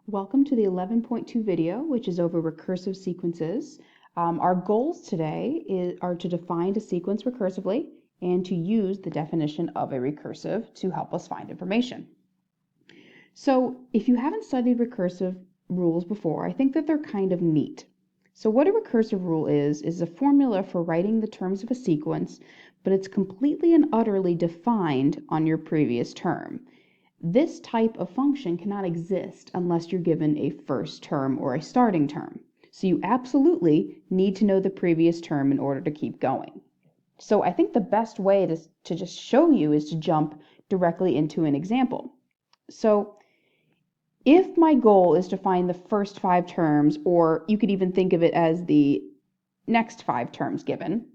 Welcome to the 11.2 video, which is over recursive sequences. Our goals today are to define a sequence recursively and to use the definition of a recursive to help us find information. So if you haven't studied recursive rules before, I think that they're kind of neat. So what a recursive rule is a formula for writing the terms of a sequence, but it's completely and utterly defined on your previous term. This type of function cannot exist unless you're given a first term or a starting term. So you absolutely need to know the previous term in order to keep going. So I think the best way to just show you is to jump directly into an example. So if my goal is to find the first 5 terms, or you could even think of it as the next 5 terms given,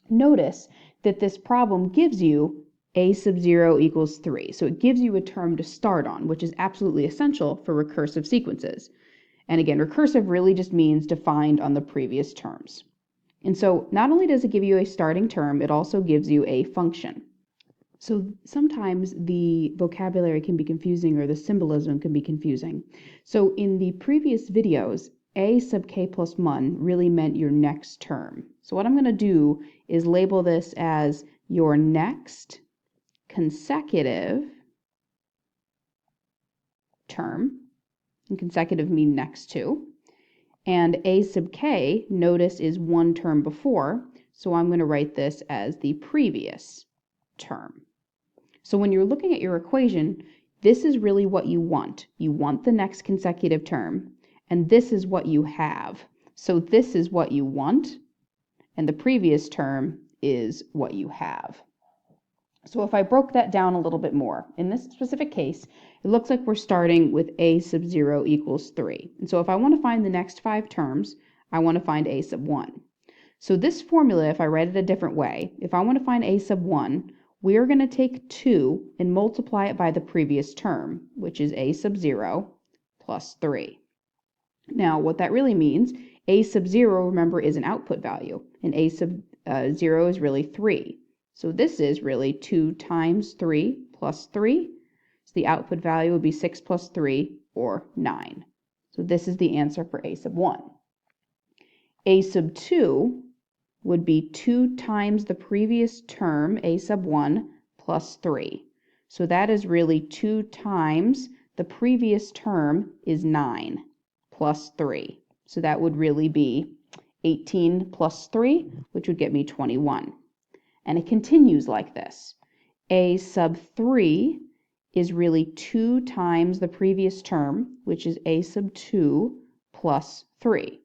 notice that this problem gives you a sub 0 equals 3. So it gives you a term to start on, which is absolutely essential for recursive sequences. And again, recursive really just means defined on the previous terms. And so not only does it give you a starting term, it also gives you a function. So sometimes the vocabulary can be confusing or the symbolism can be confusing. So in the previous videos, a sub k plus 1 really meant your next term. So what I'm going to do is label this as your next consecutive term, and consecutive mean next to, and a sub k, notice, is one term before, so I'm going to write this as the previous term. So when you're looking at your equation, this is really what you want. You want the next consecutive term, and this is what you have. So this is what you want, and the previous term is what you have. So if I broke that down a little bit more, in this specific case, it looks like we're starting with a sub 0 equals 3. And so if I want to find the next 5 terms, I want to find a sub 1. So this formula, if I write it a different way, if I want to find a sub 1, we're going to take 2 and multiply it by the previous term, which is a sub 0 plus 3. Now, what that really means, a sub 0, remember, is an output value, and a sub 0 is really 3. So this is really 2 times 3 plus 3. So the output value would be 6 plus 3, or 9. So this is the answer for a sub 1. A sub 2 would be 2 times the previous term, a sub 1, plus 3. So that is really 2 times the previous term is 9, plus 3. So that would really be 18 plus 3, which would get me 21. And it continues like this. A sub 3 is really 2 times the previous term, which is a sub 2 plus 3.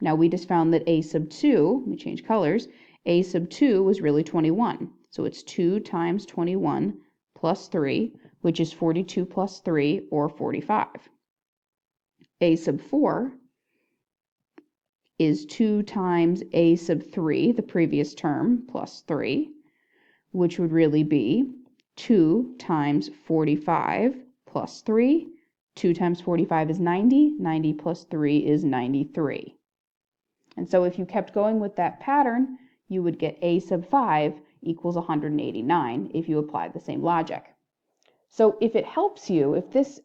Now we just found that a sub 2, let me change colors, a sub 2 was really 21. So it's 2 times 21 plus 3, which is 42 plus 3, or 45. A sub 4 is 2 times a sub 3, the previous term, plus 3, which would really be 2 times 45 plus 3. 2 times 45 is 90. 90 plus 3 is 93. And so if you kept going with that pattern, you would get a sub 5 equals 189 if you applied the same logic. So if it helps you, if this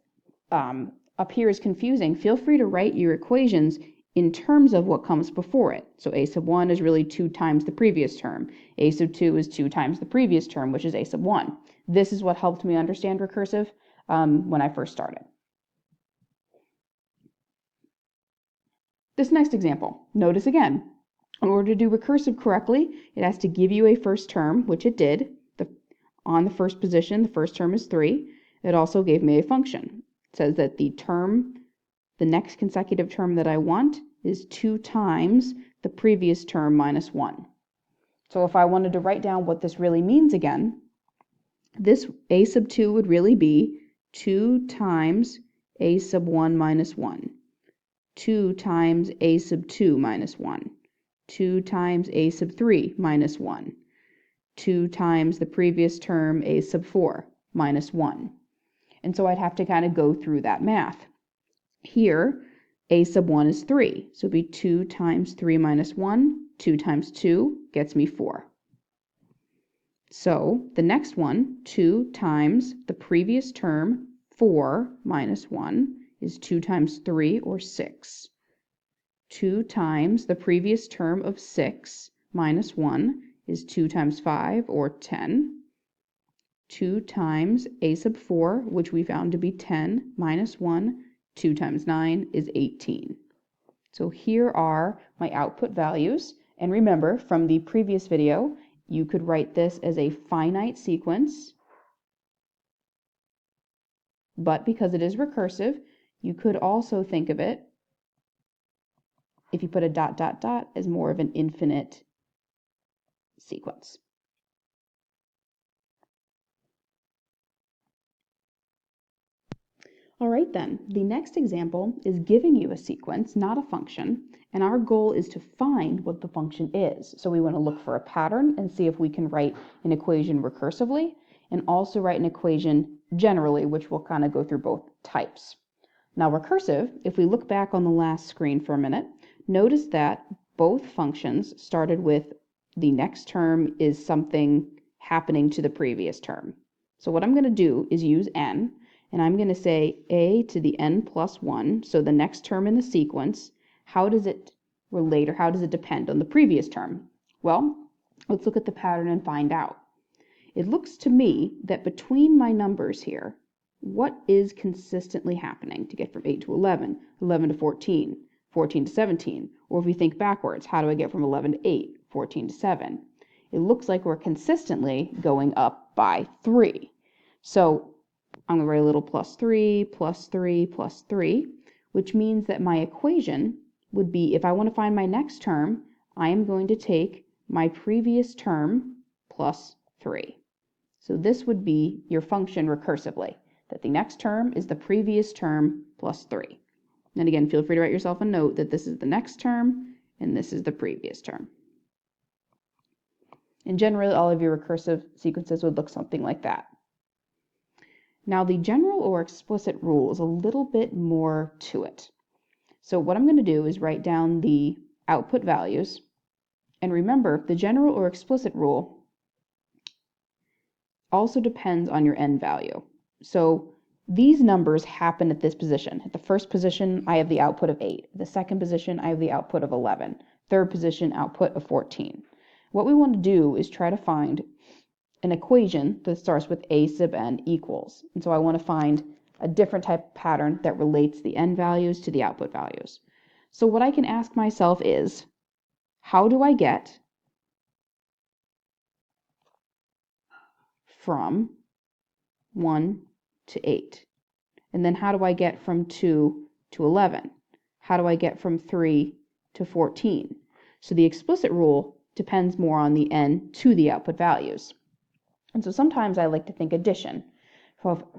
up here is confusing, feel free to write your equations in terms of what comes before it. So a sub 1 is really 2 times the previous term. A sub 2 is 2 times the previous term, which is a sub 1. This is what helped me understand recursive when I first started. This next example, notice again, in order to do recursive correctly, it has to give you a first term, which it did. On the first position, the first term is 3. It also gave me a function. It says that the next consecutive term that I want is 2 times the previous term minus 1. So if I wanted to write down what this really means again, this a sub 2 would really be 2 times a sub 1 minus 1. 2 times a sub 2 minus 1. 2 times a sub 3 minus 1. 2 times the previous term, a sub 4 minus 1. And so I'd have to kind of go through that math. Here, a sub 1 is 3, so it'd be 2 times 3 minus 1. 2 times 2 gets me 4. So the next one, 2 times the previous term, 4 minus 1, is 2 times 3, or 6. 2 times the previous term of 6 minus 1 is 2 times 5, or 10. 2 times a sub 4, which we found to be 10, minus 1, 2 times 9 is 18. So here are my output values. And remember, from the previous video, you could write this as a finite sequence. But because it is recursive, you could also think of it, if you put a dot, dot, dot, as more of an infinite sequence. All right then, the next example is giving you a sequence, not a function, and our goal is to find what the function is. So we want to look for a pattern and see if we can write an equation recursively, and also write an equation generally, which we'll kind of go through both types. Now recursive, if we look back on the last screen for a minute, notice that both functions started with the next term is something happening to the previous term. So what I'm going to do is use n, and I'm going to say a to the n plus 1, so the next term in the sequence, how does it relate, or how does it depend on the previous term? Well, let's look at the pattern and find out. It looks to me that between my numbers here, what is consistently happening to get from 8 to 11, 11 to 14, 14 to 17? Or if we think backwards, how do I get from 11 to 8, 14 to 7? It looks like we're consistently going up by 3. So I'm going to write a little plus 3, plus 3, plus 3, which means that my equation would be, if I want to find my next term, I am going to take my previous term plus 3. So this would be your function recursively, that the next term is the previous term plus 3. And again, feel free to write yourself a note that this is the next term and this is the previous term. And generally, all of your recursive sequences would look something like that. Now, the general or explicit rule is a little bit more to it. So what I'm going to do is write down the output values. And remember, the general or explicit rule also depends on your n value. So these numbers happen at this position. At the first position, I have the output of 8. At the second position, I have the output of 11. Third position, output of 14. What we want to do is try to find an equation that starts with a sub n equals. And so I want to find a different type of pattern that relates the n values to the output values. So what I can ask myself is, how do I get from 1 to 8? And then how do I get from 2 to 11? How do I get from 3 to 14? So the explicit rule depends more on the n to the output values. And so sometimes I like to think addition.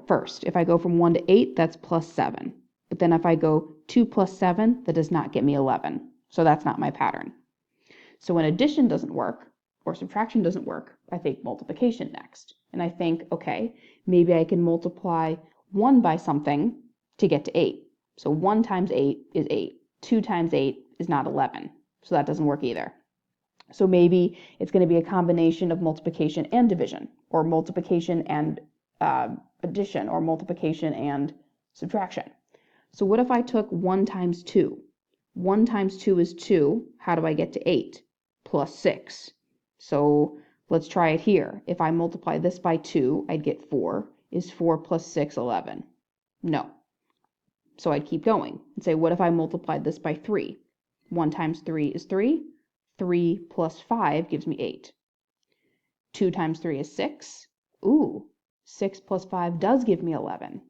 First, if I go from 1 to 8, that's plus 7. But then if I go 2 plus 7, that does not get me 11. So that's not my pattern. So when addition doesn't work, or subtraction doesn't work, I think multiplication next. And I think, okay, maybe I can multiply 1 by something to get to 8. So 1 times 8 is 8. 2 times 8 is not 11. So that doesn't work either. So maybe it's going to be a combination of multiplication and division, or multiplication and addition, or multiplication and subtraction. So what if I took 1 times 2? 1 times 2 is 2. How do I get to 8? Plus 6. So let's try it here. If I multiply this by 2, I'd get 4. Is 4 plus 6 11? No. So I'd keep going and say, what if I multiplied this by 3? 1 times 3 is 3. 3 plus 5 gives me 8. 2 times 3 is 6. Ooh, 6 plus 5 does give me 11.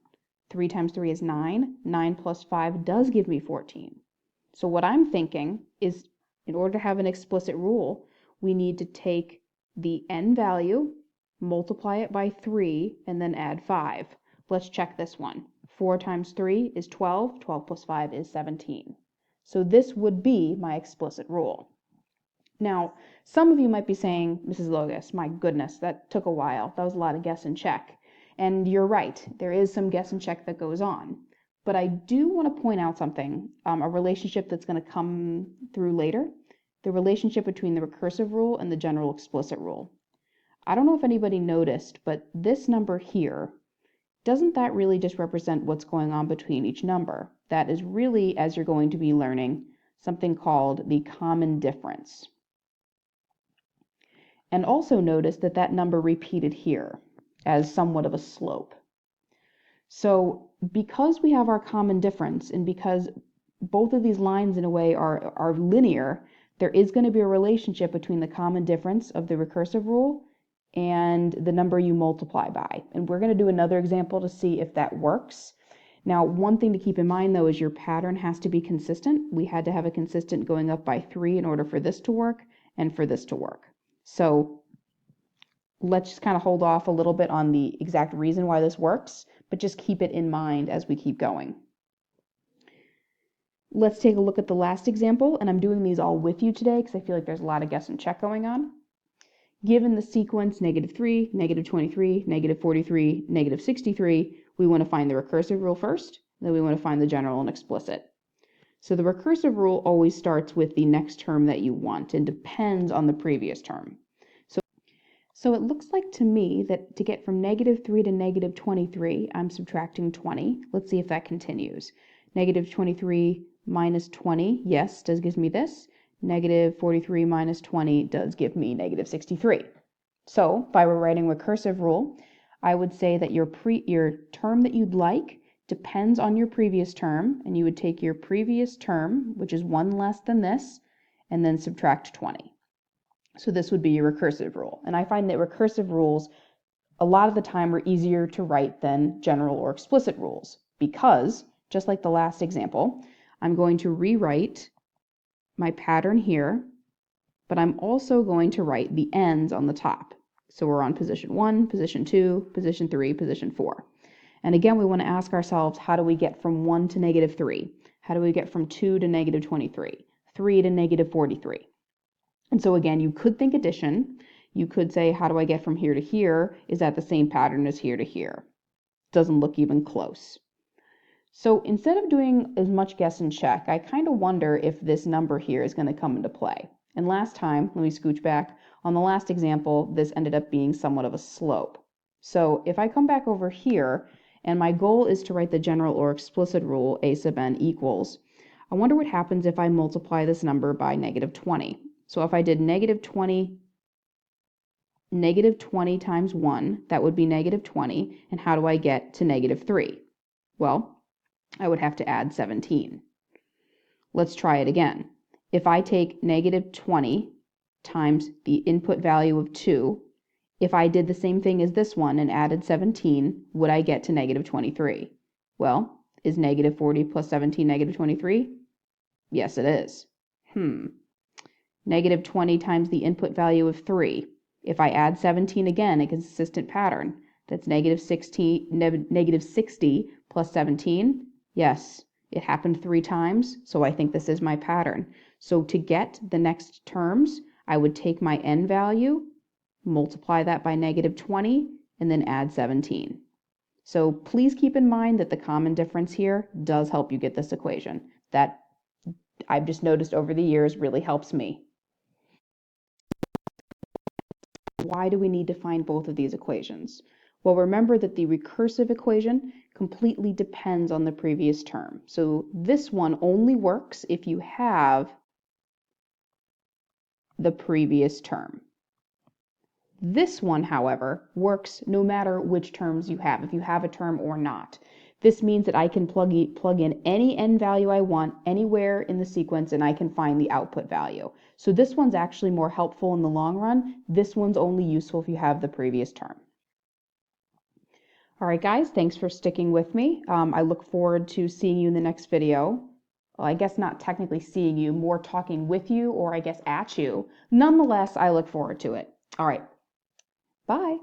3 times 3 is 9. 9 plus 5 does give me 14. So what I'm thinking is, in order to have an explicit rule, we need to take the n value, multiply it by 3, and then add 5. Let's check this one. 4 times 3 is 12. 12 plus 5 is 17. So this would be my explicit rule. Now, some of you might be saying, Mrs. Logus, my goodness, that took a while. That was a lot of guess and check. And you're right, there is some guess and check that goes on. But I do want to point out something, a relationship that's going to come through later, the relationship between the recursive rule and the general explicit rule. I don't know if anybody noticed, but this number here doesn't that really just represent what's going on between each number? That is really, as you're going to be learning, something called the common difference. And also notice that that number repeated here as somewhat of a slope. So because we have our common difference, and because both of these lines in a way are linear, there is going to be a relationship between the common difference of the recursive rule and the number you multiply by. And we're going to do another example to see if that works. Now, one thing to keep in mind though is your pattern has to be consistent. We had to have a consistent going up by 3 in order for this to work and for this to work. So let's just kind of hold off a little bit on the exact reason why this works, but just keep it in mind as we keep going. Let's take a look at the last example, and I'm doing these all with you today because I feel like there's a lot of guess and check going on. Given the sequence -3, -23, -43, -63, we want to find the recursive rule first, then we want to find the general and explicit. So the recursive rule always starts with the next term that you want and depends on the previous term. So it looks like to me that to get from -3 to -23, I'm subtracting 20. Let's see if that continues. -23 minus 20, yes, does give me this. -43 minus 20 does give me -63. So by rewriting recursive rule, I would say that your term that you'd like depends on your previous term, and you would take your previous term, which is 1 less than this, and then subtract 20. So this would be your recursive rule. And I find that recursive rules a lot of the time are easier to write than general or explicit rules because, just like the last example, I'm going to rewrite my pattern here, but I'm also going to write the ends on the top. So we're on position 1, position 2, position 3, position 4. And again, we want to ask ourselves, how do we get from 1 to -3? How do we get from 2 to -23? 3 to -43? And so again, you could think addition. You could say, how do I get from here to here? Is that the same pattern as here to here? Doesn't look even close. So instead of doing as much guess and check, I kind of wonder if this number here is going to come into play. And last time, let me scooch back, on the last example, this ended up being somewhat of a slope. So if I come back over here, and my goal is to write the general or explicit rule, a sub n equals, I wonder what happens if I multiply this number by -20. So if I did -20 times 1, that would be -20. And how do I get to -3? Well, I would have to add 17. Let's try it again. If I take -20 times the input value of 2, if I did the same thing as this one and added 17, would I get to -23? Well, is -40 plus 17 -23? Yes, it is. -20 times the input value of 3. If I add 17 again, a consistent pattern, that's -60 plus 17. Yes, it happened 3 times, so I think this is my pattern. So to get the next terms, I would take my n value, multiply that by -20, and then add 17. So please keep in mind that the common difference here does help you get this equation. That I've just noticed over the years really helps me. Why do we need to find both of these equations? Well, remember that the recursive equation completely depends on the previous term. So this one only works if you have the previous term. This one, however, works no matter which terms you have, if you have a term or not. This means that I can plug in any n value I want anywhere in the sequence and I can find the output value. So this one's actually more helpful in the long run. This one's only useful if you have the previous term. All right, guys, thanks for sticking with me. I look forward to seeing you in the next video. Well, I guess not technically seeing you, more talking with you or I guess at you. Nonetheless, I look forward to it. All right, bye.